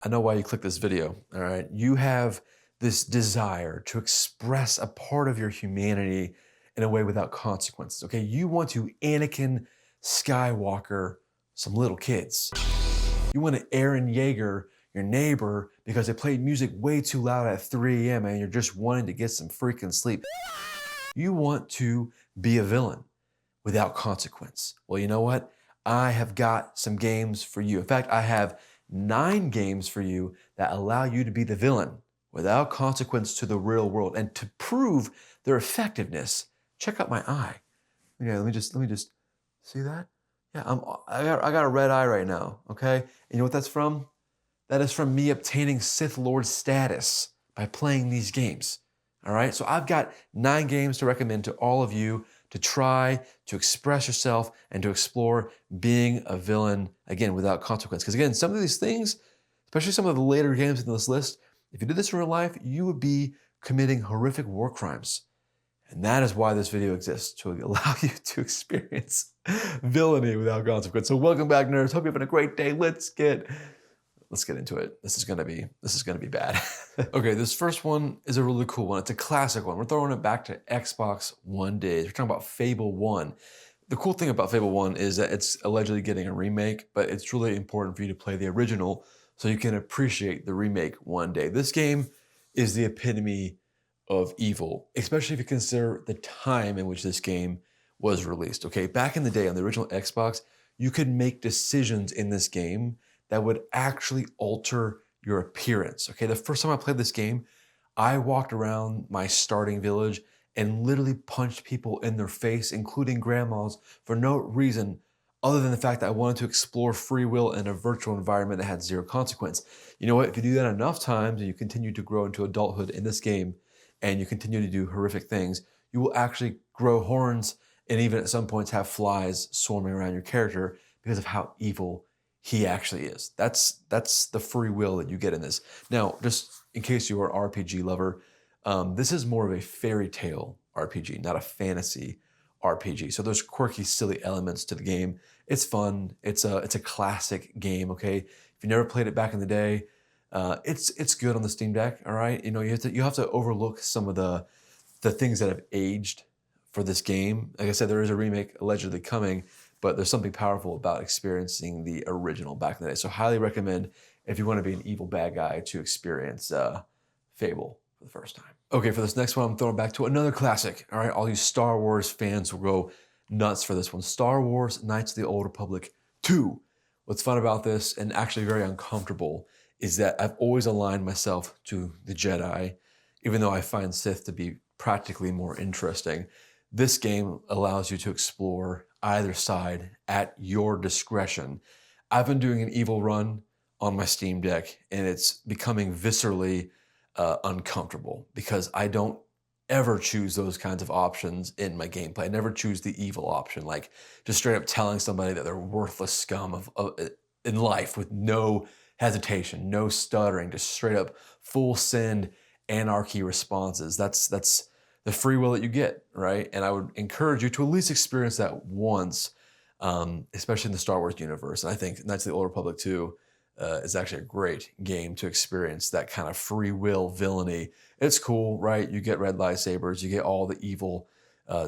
I know why you clicked this video, all right? You have this desire to express a part of your humanity in a way without consequences, okay? You want to Anakin Skywalker some little kids. You want to Aaron Yeager your neighbor because they played music way too loud at 3 a.m. and you're just wanting to get some freaking sleep. You want to be a villain without consequence. Well, you know what? I have got some games for you. In fact, I have 9 games for you that allow you to be the villain without consequence to the real world. And to prove their effectiveness, check out my eye. Okay, let me just see that. Yeah, I got a red eye right now. Okay, and you know what that's from? That is from me obtaining Sith Lord status by playing these games. All right, so I've got 9 games to recommend to all of you to try to express yourself and to explore being a villain, again, without consequence. Because again, some of these things, especially some of the later games in this list, if you did this in real life, you would be committing horrific war crimes. And that is why this video exists, to allow you to experience villainy without consequence. So welcome back, nerds. Hope you're having a great day. Let's get into it. This is gonna be bad. Okay, this first one is a really cool one. It's a classic one. We're throwing it back to Xbox One days. We're talking about Fable 1. The cool thing about Fable 1 is that it's allegedly getting a remake, but it's really important for you to play the original so you can appreciate the remake one day. This game is the epitome of evil, especially if you consider the time in which this game was released. Okay, back in the day on the original Xbox, you could make decisions in this game that would actually alter your appearance. Okay, the first time I played this game, I walked around my starting village and literally punched people in their face, including grandmas, for no reason other than the fact that I wanted to explore free will in a virtual environment that had 0 consequence. You know what, if you do that enough times and you continue to grow into adulthood in this game and you continue to do horrific things, you will actually grow horns and even at some points have flies swarming around your character because of how evil he actually is. That's the free will that you get in this. Now, just in case you are an RPG lover, this is more of a fairy tale RPG, not a fantasy RPG. So there's quirky, silly elements to the game. It's fun. It's a classic game. Okay, if you never played it back in the day, it's good on the Steam Deck. All right, you know you have to overlook some of the things that have aged for this game. Like I said, there is a remake allegedly coming, but there's something powerful about experiencing the original back in the day. So highly recommend if you want to be an evil bad guy to experience Fable for the first time. Okay, for this next one, I'm throwing back to another classic. All right, all you Star Wars fans will go nuts for this one. Star Wars Knights of the Old Republic 2. What's fun about this, and actually very uncomfortable, is that I've always aligned myself to the Jedi, even though I find Sith to be practically more interesting. This game allows you to explore either side at your discretion. I've been doing an evil run on my Steam Deck and it's becoming viscerally uncomfortable because I don't ever choose those kinds of options in my gameplay. I never choose the evil option, like just straight up telling somebody that they're worthless scum in life with no hesitation, no stuttering, just straight up full send anarchy responses. That's the free will that you get, right? And I would encourage you to at least experience that once, especially in the Star Wars universe. And I think Knights of the Old Republic 2 is actually a great game to experience that kind of free will villainy. It's cool, right? You get red lightsabers, you get all the evil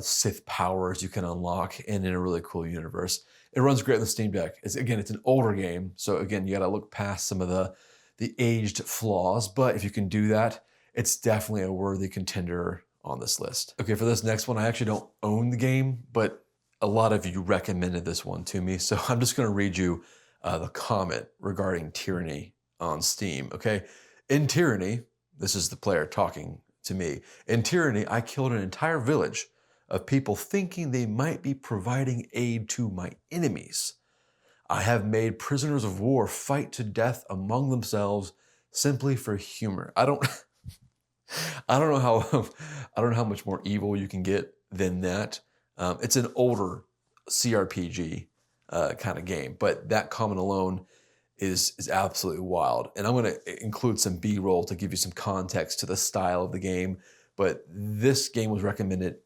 Sith powers you can unlock, and in a really cool universe. It runs great on the Steam Deck. It's an older game, so again, you got to look past some of the aged flaws. But if you can do that, it's definitely a worthy contender on this list. Okay, for this next one, I actually don't own the game, but a lot of you recommended this one to me. So I'm just gonna read you the comment regarding Tyranny on Steam, okay? In Tyranny, this is the player talking to me. In Tyranny, I killed an entire village of people thinking they might be providing aid to my enemies. I have made prisoners of war fight to death among themselves simply for humor. I don't know how much more evil you can get than that. It's an older CRPG kind of game, but that comment alone is absolutely wild. And I'm going to include some B-roll to give you some context to the style of the game. But this game was recommended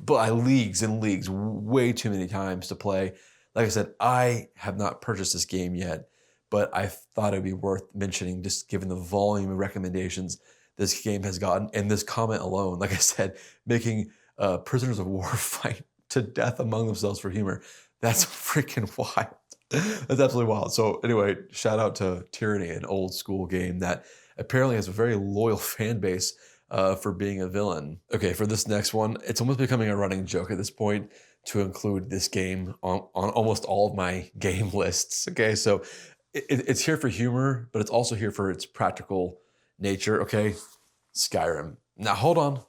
by leagues and leagues, way too many times to play. Like I said, I have not purchased this game yet, but I thought it'd be worth mentioning just given the volume of recommendations this game has gotten. And this comment alone, like I said, making prisoners of war fight to death among themselves for humor. That's freaking wild. That's absolutely wild. So anyway, shout out to Tyranny, an old school game that apparently has a very loyal fan base for being a villain. Okay, for this next one, it's almost becoming a running joke at this point to include this game on almost all of my game lists. Okay, so it's here for humor, but it's also here for its practical nature. Okay, Skyrim. Now hold up.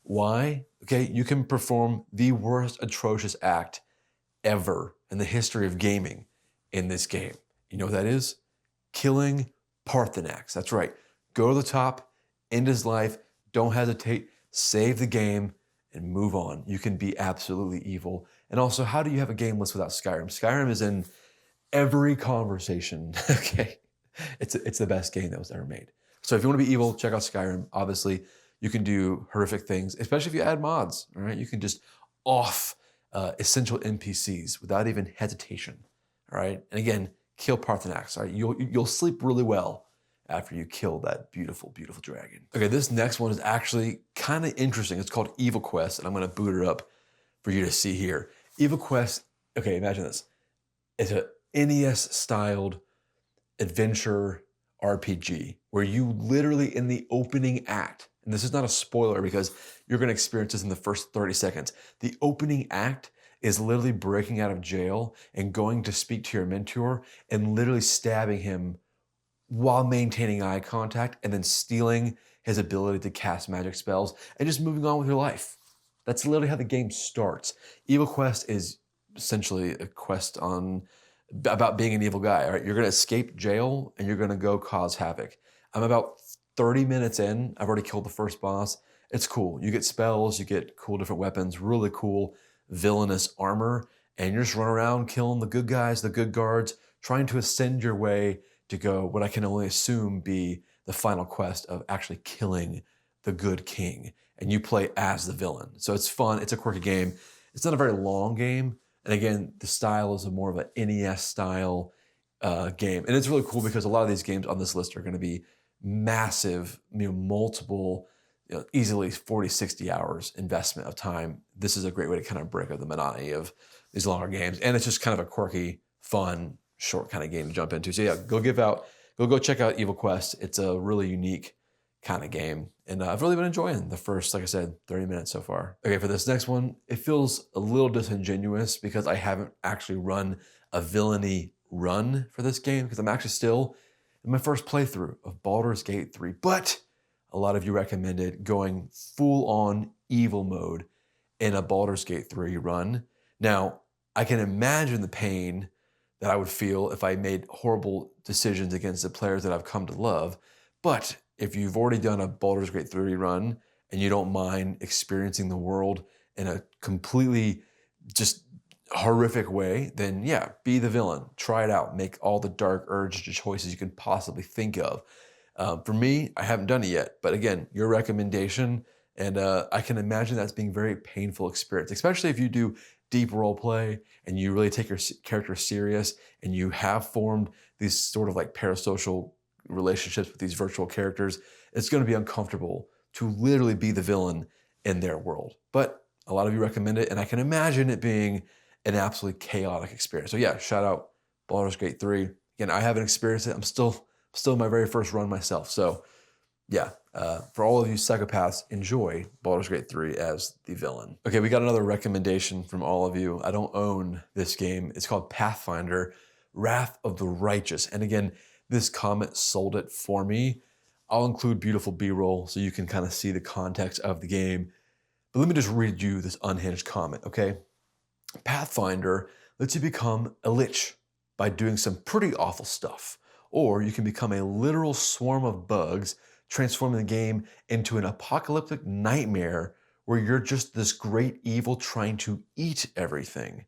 Why? Okay, you can perform the worst atrocious act ever in the history of gaming in this game. You know what that is? Killing Parthenax. That's right. Go to the top, end his life, don't hesitate, save the game, and move on. You can be absolutely evil. And also, how do you have a game list without Skyrim? Skyrim is in every conversation, okay? It's the best game that was ever made. So if you want to be evil, check out Skyrim. Obviously, you can do horrific things, especially if you add mods, all right? You can just off essential NPCs without even hesitation, all right? And again, kill Parthenax, all right? You'll sleep really well after you kill that beautiful, beautiful dragon. Okay, this next one is actually kind of interesting. It's called Evil Quest, and I'm gonna boot it up for you to see here. Evil Quest, okay, imagine this. It's a NES-styled adventure RPG where you literally in the opening act, and this is not a spoiler because you're gonna experience this in the first 30 seconds. The opening act is literally breaking out of jail and going to speak to your mentor and literally stabbing him while maintaining eye contact and then stealing his ability to cast magic spells and just moving on with your life. That's literally how the game starts. Evil Quest is essentially a quest about being an evil guy. All right, you're gonna escape jail and you're gonna go cause havoc. I'm about 30 minutes in. I've already killed the first boss. It's cool. You get spells, you get cool different weapons, really cool villainous armor, and you're just running around killing the good guys, the good guards, trying to ascend your way to go what I can only assume be the final quest of actually killing the good king. And you play as the villain. So it's fun. It's a quirky game. It's not a very long game. And again, the style is more of an NES style game. And it's really cool because a lot of these games on this list are going to be massive, multiple, easily 40, 60 hours investment of time. This is a great way to kind of break up the monotony of these longer games. And it's just kind of a quirky, fun, short kind of game to jump into. So yeah, go check out Evil Quest. It's a really unique kind of game. And I've really been enjoying the first, like I said, 30 minutes so far. Okay, for this next one, it feels a little disingenuous because I haven't actually run a villainy run for this game because I'm actually still in my first playthrough of Baldur's Gate 3. But a lot of you recommended going full on evil mode in a Baldur's Gate 3 run. Now, I can imagine the pain that I would feel if I made horrible decisions against the players that I've come to love. But if you've already done a Baldur's Gate 3 run and you don't mind experiencing the world in a completely just horrific way, then yeah, be the villain. Try it out. Make all the dark urge choices you can possibly think of. For me, I haven't done it yet. But again, your recommendation, and I can imagine that's being a very painful experience, especially if you do deep role play and you really take your character serious and you have formed these sort of like parasocial relationships with these virtual characters. It's going to be uncomfortable to literally be the villain in their world. But a lot of you recommend it, and I can imagine it being an absolutely chaotic experience. So yeah, shout out Baldur's Gate 3. Again, I haven't experienced it. I'm still in my very first run myself. So yeah, for all of you psychopaths, enjoy Baldur's Gate 3 as the villain. Okay, we got another recommendation from all of you. I don't own this game. It's called Pathfinder, Wrath of the Righteous. And again, this comment sold it for me. I'll include beautiful B-roll so you can kind of see the context of the game. But let me just read you this unhinged comment, okay? Pathfinder lets you become a lich by doing some pretty awful stuff. Or you can become a literal swarm of bugs, transforming the game into an apocalyptic nightmare where you're just this great evil trying to eat everything.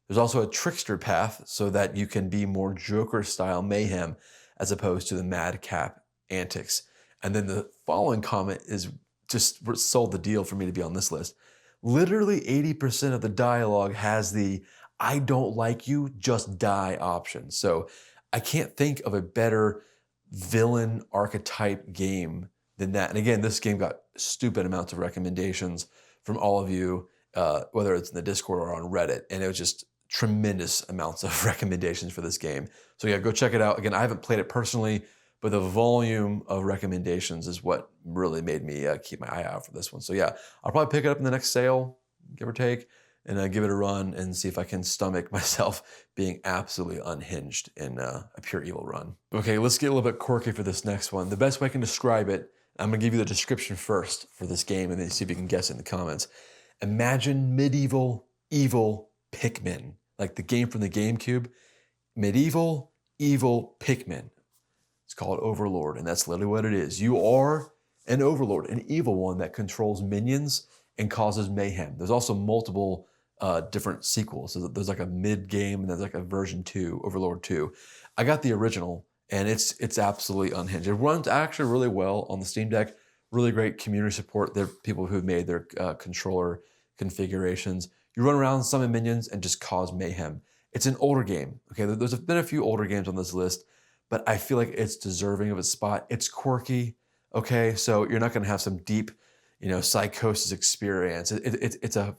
There's also a trickster path so that you can be more Joker-style mayhem as opposed to the madcap antics. And then the following comment is just sold the deal for me to be on this list. Literally 80% of the dialogue has the I don't like you, just die option. So I can't think of a better villain archetype game than that. And again, this game got stupid amounts of recommendations from all of you, whether it's in the Discord or on Reddit. And it was just tremendous amounts of recommendations for this game. So yeah, go check it out. Again, I haven't played it personally, but the volume of recommendations is what really made me keep my eye out for this one. So yeah, I'll probably pick it up in the next sale, give or take, and give it a run and see if I can stomach myself being absolutely unhinged in a pure evil run. Okay, let's get a little bit quirky for this next one. The best way I can describe it, I'm gonna give you the description first for this game and then see if you can guess it in the comments. Imagine medieval evil Pikmin, like the game from the GameCube. Medieval evil Pikmin. It's called Overlord, and that's literally what it is. You are an Overlord, an evil one that controls minions and causes mayhem. There's also multiple different sequels. So there's like a mid-game and there's like a version 2, Overlord 2. I got the original, and it's absolutely unhinged. It runs actually really well on the Steam Deck. Really great community support. There are people who've made their controller configurations. You run around, summon minions, and just cause mayhem. It's an older game. Okay, there's been a few older games on this list, but I feel like it's deserving of its spot. It's quirky. Okay, so you're not going to have some deep, psychosis experience. It's a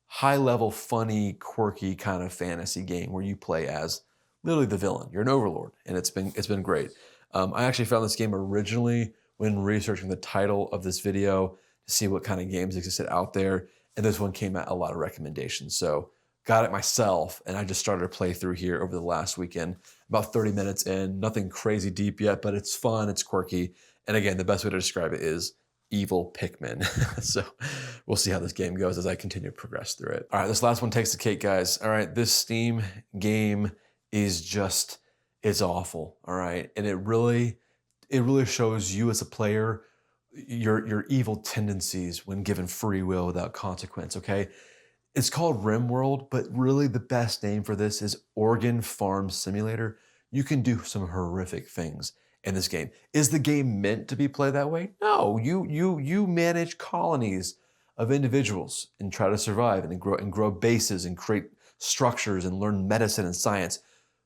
high level, funny, quirky kind of fantasy game where you play as literally the villain. You're an Overlord, and it's been great. I actually found this game originally when researching the title of this video to see what kind of games existed out there, and this one came at a lot of recommendations. So got it myself, and I just started a playthrough here over the last weekend. About 30 minutes in, nothing crazy deep yet, but it's fun, it's quirky, and again, the best way to describe it is evil Pikmin. So we'll see how this game goes as I continue to progress through it. All right, this last one takes the cake, guys. All right, this Steam game is just, it's awful, all right? And it really shows you as a player your evil tendencies when given free will without consequence, okay? It's called RimWorld, but really the best name for this is Organ Farm Simulator. You can do some horrific things in this game. Is the game meant to be played that way? No, you manage colonies of individuals and try to survive and grow bases and create structures and learn medicine and science.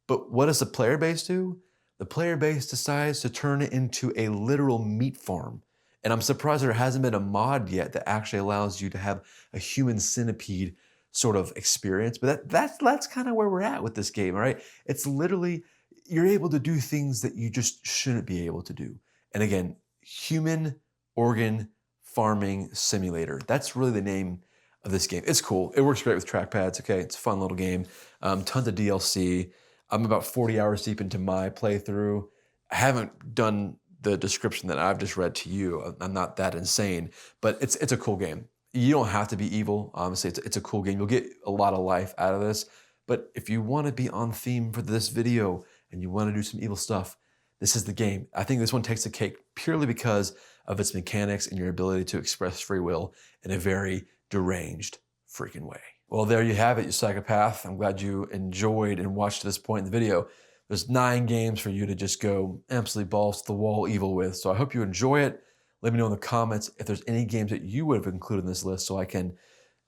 But what does the player base do? The player base decides to turn it into a literal meat farm. And I'm surprised there hasn't been a mod yet that actually allows you to have a human centipede sort of experience. But that's kind of where we're at with this game, all right? It's literally, you're able to do things that you just shouldn't be able to do. And again, human organ farming simulator. That's really the name of this game. It's cool. It works great with trackpads, okay? It's a fun little game. Tons of DLC. I'm about 40 hours deep into my playthrough. I haven't done the description that I've just read to you. I'm not that insane, but it's a cool game. You don't have to be evil. Honestly, it's a cool game. You'll get a lot of life out of this. But if you want to be on theme for this video and you want to do some evil stuff, this is the game. I think this one takes the cake purely because of its mechanics and your ability to express free will in a very deranged freaking way. Well, there you have it, you psychopath. I'm glad you enjoyed and watched to this point in the video. There's 9 games for you to just go absolutely balls to the wall evil with. So I hope you enjoy it. Let me know in the comments if there's any games that you would have included in this list so I can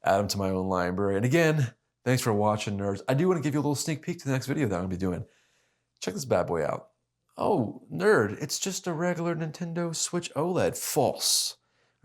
add them to my own library. And again, thanks for watching, nerds. I do want to give you a little sneak peek to the next video that I'm going to be doing. Check this bad boy out. Oh, nerd, it's just a regular Nintendo Switch OLED. False.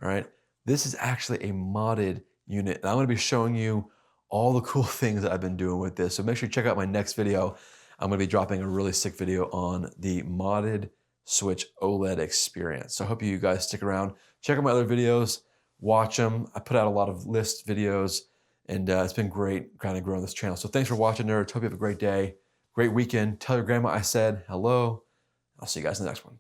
All right. This is actually a modded unit. And I'm going to be showing you all the cool things that I've been doing with this. So make sure you check out my next video. I'm going to be dropping a really sick video on the modded Switch OLED experience. So I hope you guys stick around. Check out my other videos. Watch them. I put out a lot of list videos, and it's been great kind of growing this channel. So thanks for watching, nerds. Hope you have a great day, great weekend. Tell your grandma I said hello. I'll see you guys in the next one.